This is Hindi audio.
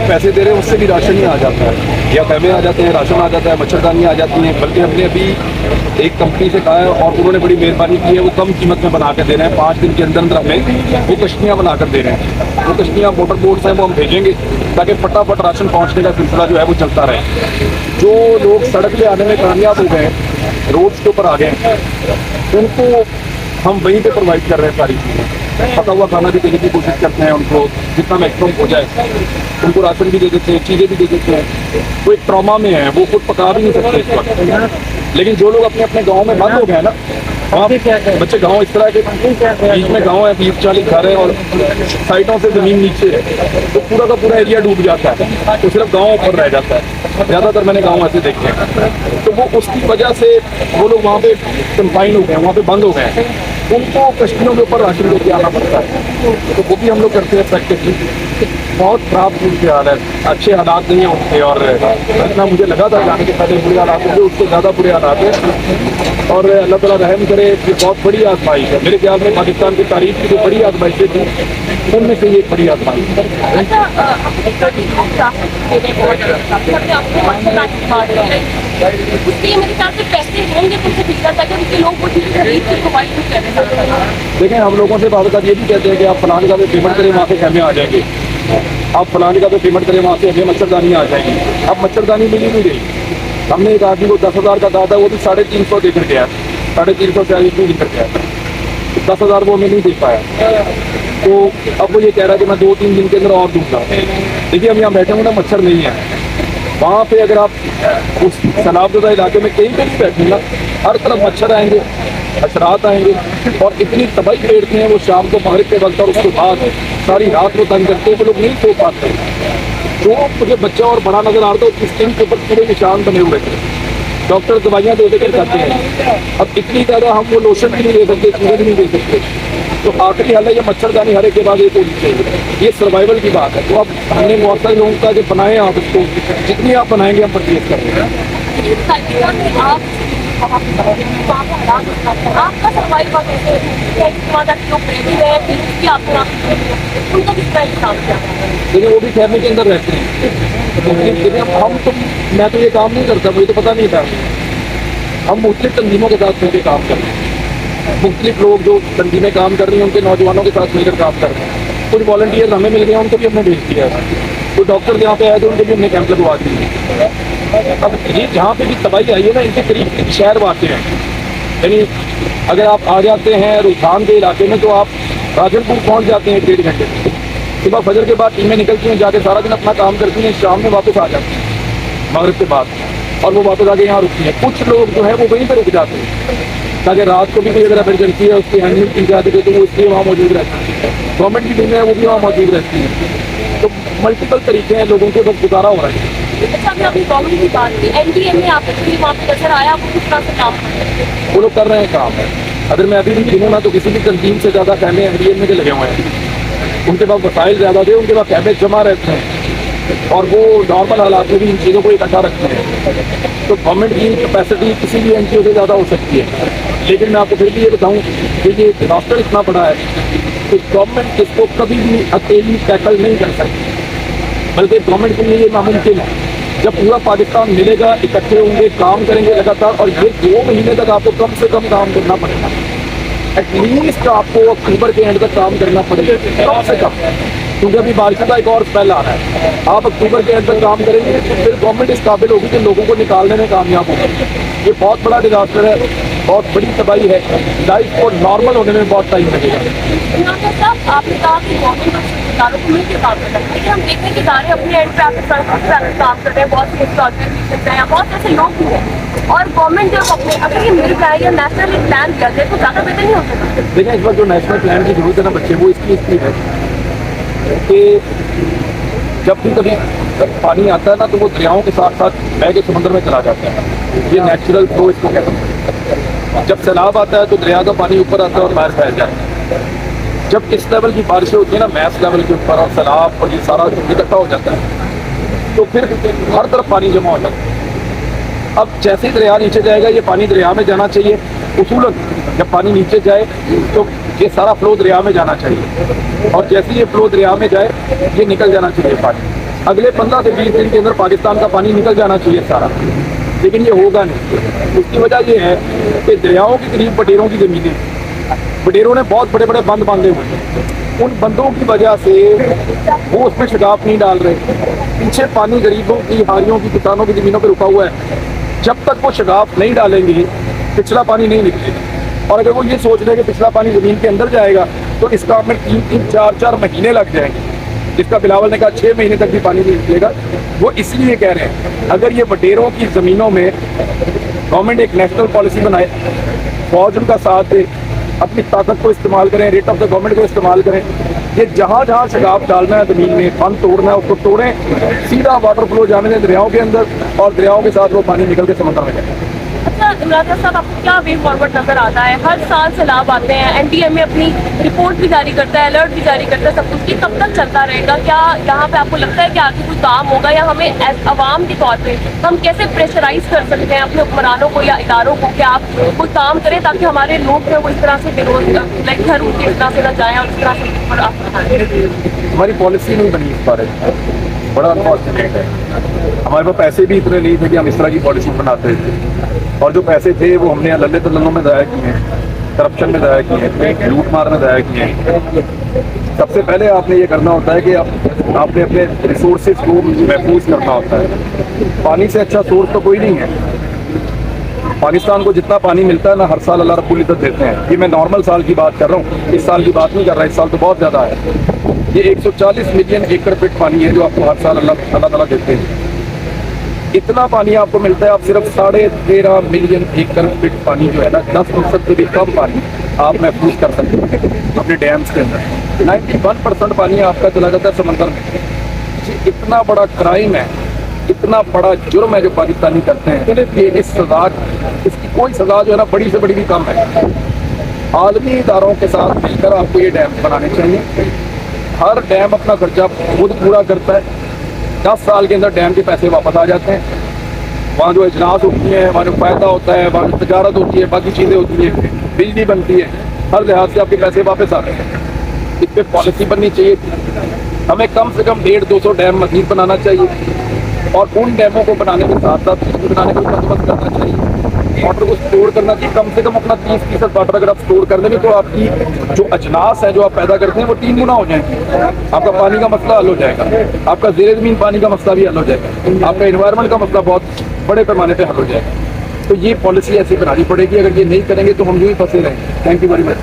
पैसे दे रहे हैं उससे भी राशन ही आ जाता है, या खैमे आ जाते हैं, राशन आ जाता है, मच्छरदानी आ जाती है। बल्कि हमने अभी एक कंपनी से कहा है और उन्होंने बड़ी मेहरबानी की है, वो कम कीमत में बना कर दे रहे हैं। 5 दिन के अंदर अंदर हमें वो कश्तियाँ बना कर दे रहे हैं। वो कश्तियाँ मोटर बोट्स हैं, वो हम भेजेंगे ताकि फटाफट राशन पहुँचने का सिलसिला जो है वो चलता रहे। जो लोग सड़क पे आने में कामयाब हो गए, रोड्स के ऊपर आ गए, उनको हम वहीं पे प्रोवाइड कर रहे हैं सारी चीज़ें। पका हुआ खाना भी देने की कोशिश करते हैं, उनको जितना मैक्सिमम हो जाए उनको राशन भी दे देते हैं, चीज़ें भी दे देते हैं। वो एक ट्रॉमा में है, वो खुद पका भी नहीं सकते इस वक्त। लेकिन जो लोग अपने अपने गाँव में बंद हो गए ना, वहाँ बच्चे गाँव इस तरह के बीच में गाँव है, 30-40 घर है और साइडों से ज़मीन नीचे है, तो पूरा का पूरा एरिया डूब जाता है, तो सिर्फ गाँव ऊपर रह जाता है। ज़्यादातर मैंने गाँव ऐसे देखे हैं। तो वो उसकी वजह से वो लोग वहाँ पे कंफाइन हो गए हैं, वहाँ पे बंद हो गए हैं, उनको कश्तियों के ऊपर राशन लेके आना पड़ता है। तो वो भी हम लोग करते हैं प्रैक्टिकली। बहुत खराब सूरत हाल है, अच्छे हालात नहीं है उनके, और जितना मुझे लगा था जाने के पहले बुरे हालात होंगे, उससे ज़्यादा बुरे हालात हैं। और अल्लाह ताला रहम करे, ये बहुत बड़ी आजमाइश है। मेरे ख्याल में पाकिस्तान की तारीख की जो बड़ी आजमाइशें थी उनमें से ये एक बड़ी आजमाइश है। देखें, हम लोगों से बात ये भी कहते हैं कि आप फलाने का पेमेंट करें, वहाँ से खैमे आ जाएंगे, आप फलाने का पेमेंट करें, वहाँ से हमें मच्छरदानी आ जाएगी। अब मच्छरदानी मिल ही नहीं रही। हमने एक आदमी को 10,000 का कहा था, वो भी 350 देकर गया, 350 से आगे क्यों लेकर गया, 10,000 वो हमें नहीं दे पाया। तो अब वो ये कह रहा है कि मैं 2-3 दिन के अंदर और दूंगा। देखिए, हम यहाँ बैठे हुए ना, मच्छर नहीं है वहाँ पे। अगर आप उस सैलाबज़दा इलाके में कहीं पे भी बैठे ना, हर तरफ मच्छर आएंगे, हशरात आएंगे, और इतनी तबाही पेड़ते हैं वो शाम को मगरिब के वक्त, और उसके बाद सारी रात वो तंग करते हैं, वो लोग नहीं सो पाते। जो मुझे बच्चा और बड़ा नजर आ रहा था, उसकी स्किन के ऊपर पूरे निशान बने हुए थे। डॉक्टर दवाइयाँ दे देकर जाते हैं। अब इतनी ज़्यादा हम वो लोशन भी नहीं दे सकते, चीज़ें भी नहीं दे सकते। तो आखिरी हाल है, ये मच्छरदानी हर एक के बाद एक होनी चाहिए। ये सर्वाइवल की बात है। तो अब हमने बहुत सारे लोगों का जो बनाए, आप उसको जितनी आप बनाएंगे हम परचेज कर रहे हैं। आपका सर्वाइवल कैसे देखिए, वो भी खैमे के अंदर रहते हैं। हम तो मैं तो ये काम नहीं करता, मुझे तो पता नहीं था। हम मुख्तलिफ तंजीमों के साथ मिलकर काम कर रहे हैं। मुख्तलिफ लोग जो तंजीमें काम कर रही हैं, उनके नौजवानों के साथ मिलकर काम कर रहे हैं। कुछ वॉलंटियर हमें मिल गए, उनको भी हमने भेज दिया है। कुछ डॉक्टर यहाँ पे आए थे, उनको भी हमने कैंप लगवा दिए। अब ये जहाँ पे भी तबाही आई है ना, इनके करीब शहर वाक़ हैं। यानी अगर आप आ जाते हैं रुझान के इलाके में, तो आप राजनपुर पहुँच जाते हैं 1-1.5 घंटे में। सुबह फजर के बाद टीमें निकलती हैं, जाके सारा दिन अपना काम करती हैं, शाम में वापस आ जाती हैं मगरिब के बाद, और वो वापस आके यहाँ रुकती हैं। कुछ लोग जो है वो वहीं पर रुक जाते हैं, ताकि रात को भी कोई अगर इमरजेंसी है, उसकी हैंडलिंग की जाती है, तो वो इसलिए वहाँ मौजूद रहती है। गवर्नमेंट की टीमें हैं, वो भी वहाँ मौजूद रहती हैं। तो मल्टीपल तरीके हैं, लोगों के बस गुजारा हो रहा है। गवर्नमेंट की बात की, एनडीए में आपको वहाँ पे नजर आया, वो किस तरह से काम कर रहे हैं? वो लोग कर रहे हैं काम। अगर मैं अभी भी गिनूँ ना, तो किसी भी तंजीम से ज़्यादा खैमे एनडीए में के लगे हुए हैं। उनके पास वसाइल ज़्यादा थे, उनके पास खैमे जमा रहते हैं, और वो नॉर्मल हालात में भी इन चीज़ों को इकट्ठा रखते हैं। तो गवर्नमेंट की कैपेसिटी किसी भी एनजीओ से ज़्यादा हो सकती है। लेकिन मैं आपको फिर भी ये बताऊँ कि ये डिजास्टर इतना बड़ा है कि गवर्नमेंट इसको कभी भी अकेली टैकल नहीं कर सकती, बल्कि गवर्नमेंट के लिए ये नामुमकिन है। जब पूरा पाकिस्तान मिलेगा, इकट्ठे होंगे, काम करेंगे लगातार, और ये 2 महीने तक आपको कम से कम काम करना पड़ेगा। एटलीस्ट आपको अक्टूबर के एंड तक काम करना पड़ेगा, कम से कम, क्योंकि अभी बारिश का एक और स्पेल आ रहा है। आप अक्टूबर के एंड तक काम करेंगे, तो फिर गवर्नमेंट इस काबिल होगी कि लोगों को निकालने में कामयाब होगी। ये बहुत बड़ा डिजास्टर है, बहुत बड़ी तबाही है। लाइफ को नॉर्मल होने में बहुत टाइम लगेगा। आपने कहा कि गवर्नमेंट इदारों को मिलकर काम करना है, लेकिन हम देखते हैं कि इदारे अपने एंड पे आकर काम कर रहे हैं। बहुत से ऑर्गेनाइजेशन हैं, बहुत ऐसे लोग भी हैं, और गवर्नमेंट जो अपने अगर ये मिल रहा है या नेशनल प्लान किया जाए तो ज़्यादा बेहतर नहीं हो सकता। देखिए, इस वक्त जो नेशनल प्लान की जरूरत है ना बच्चे, वो इसकी है कि जब भी कभी पानी आता है ना, तो वो दरियाओं के साथ साथ बह के समुद्र में चला जाता है। ये नेचुरल फ्लो इसको कहते हैं। जब सैलाब आता है तो दरिया का पानी ऊपर आता है और बाहर फैल जाता है। जब इस लेवल की बारिशें होती है ना, मैस लेवल के ऊपर, और सैलाब और ये सारा इकट्ठा हो जाता है, तो फिर हर तरफ पानी जमा हो जाता है। अब जैसे ही दरिया नीचे जाएगा, ये पानी दरिया में जाना चाहिए। उसूलन जब पानी नीचे जाए तो ये सारा फ्लो दरिया में जाना चाहिए, और जैसे ये फ्लो दरिया में जाए, ये निकल जाना चाहिए पानी। अगले 15 से 20 दिन के अंदर पाकिस्तान का पानी निकल जाना चाहिए सारा, लेकिन ये होगा नहीं। उसकी वजह ये है कि दरियाओं के करीब बटेरों की ज़मीनें, बटेरों ने बहुत बड़े बड़े बंद बांधे हुए हैं, उन बंदों की वजह से वो उसमें शगाफ नहीं डाल रहे। पीछे पानी गरीबों की, हारियों की, किसानों की ज़मीनों पर रुका हुआ है। जब तक वो शगाफ नहीं डालेंगे पिछला पानी नहीं निकलेगा। और अगर वो ये सोच रहे हैं कि पिछला पानी ज़मीन के अंदर जाएगा तो इस काम में 3-3, 4-4 महीने लग जाएंगे, जिसका बिलावल ने कहा 6 महीने तक भी पानी नहीं निकलेगा। वो इसलिए कह रहे हैं अगर ये बटेरों की ज़मीनों में गवर्नमेंट एक नेशनल पॉलिसी बनाए, फौज उनका साथ दे, अपनी ताकत को इस्तेमाल करें, रेट ऑफ द गवर्नमेंट को इस्तेमाल करें, ये जहाँ जहाँ शगाफ डालना है ज़मीन में, बंद तोड़ना है उसको तोड़ें, सीधा वाटर फ्लो जाने दें दरियाओं के अंदर और दरियाओं के साथ वो पानी निकल के समुद्र में जाए। अच्छा इमरान खान साहब, आपको क्या वे फॉरवर्ड नजर आता है? हर साल सैलाब आते हैं, एनडीएमए अपनी रिपोर्ट भी जारी करता है, अलर्ट भी जारी करता है, सब कुछ। ये कब तक चलता रहेगा? क्या यहाँ पे आपको लगता है कि आगे कोई काम होगा, या हमें अवाम के तौर पे हम कैसे प्रेशराइज कर सकते हैं अपने हुक्मरानों को या इदारों को कि आप कोई काम करें ताकि हमारे लोग जो वो इस तरह से बेरोजगार लाइक घर उनके इस तरह से न जाए और इस तरह से हमारी पॉलिसी नहीं बनी इस बारे में, बड़ा अनफॉर्चुनेट है। हमारे पास पैसे भी इतने नहीं थे कि हम इस तरह की पॉलिसी बनाते थे, और जो पैसे थे वो हमने लल्ले तल्लों में ज़ाया किए हैं, करप्शन में ज़ाया किए हैं, लूट मार में ज़ाया किए हैं। सबसे पहले आपने ये करना होता है कि आपने अपने रिसोर्सेज को महफूज करना होता है। पानी से अच्छा सोर्स तो कोई नहीं है। पाकिस्तान को जितना पानी मिलता है ना, हर साल अल्लाह रब्बुल इज़्ज़त देते हैं। ये मैं नॉर्मल साल की बात कर रहा हूँ, इस साल की बात नहीं कर रहा, इस साल तो बहुत ज़्यादा है। ये 140 मिलियन एकड़ फीट पानी है जो आपको हर साल अल्लाह ताला देते हैं। इतना पानी आपको मिलता है, आप सिर्फ 13.5 मिलियन एकड़ फीट पानी जो है ना, 10% से भी कम पानी आप महफूज कर सकते हैं अपने डैम्स के अंदर। 91% पानी आपका चला जाता है समंदर में। ये इतना बड़ा क्राइम है, इतना बड़ा जुर्म है जो पाकिस्तानी करते हैं कि इसकी कोई सजा जो है ना बड़ी से बड़ी भी कम है। आलमी इदारों के साथ मिलकर आपको ये डैम बनाने चाहिए। हर डैम अपना खर्चा खुद पूरा करता है। 10 साल के अंदर डैम के पैसे वापस आ जाते हैं। वहाँ जो इजलास होती है, वहाँ जो फायदा होता है, वहाँ जो तजारत होती है, बाकी चीज़ें होती हैं, बिजली बनती है, हर लिहाज से आपके पैसे वापस आते हैं। इस पर पॉलिसी बननी चाहिए। हमें कम से कम 150-200 डैम मज़ीद बनाना चाहिए, और उन डैमों को बनाने के साथ साथ बनाने का बंदोबस्त करना चाहिए। वाटर को स्टोर करना चाहिए, कम से कम अपना 30% वाटर अगर आप स्टोर कर देंगे तो आपकी जो अजनास है जो आप पैदा करते हैं वो 3 गुना हो जाएंगे। आपका पानी का मसला हल हो जाएगा, आपका ज़ेरे ज़मीन पानी का मसला भी हल हो जाएगा, आपका एनवायरनमेंट का मसला बहुत बड़े पैमाने पर हल हो जाएगा। तो ये पॉलिसी ऐसी बनानी पड़ेगी। अगर ये नहीं करेंगे तो हम यूँ ही फंसे रहेंगे। Thank you very much.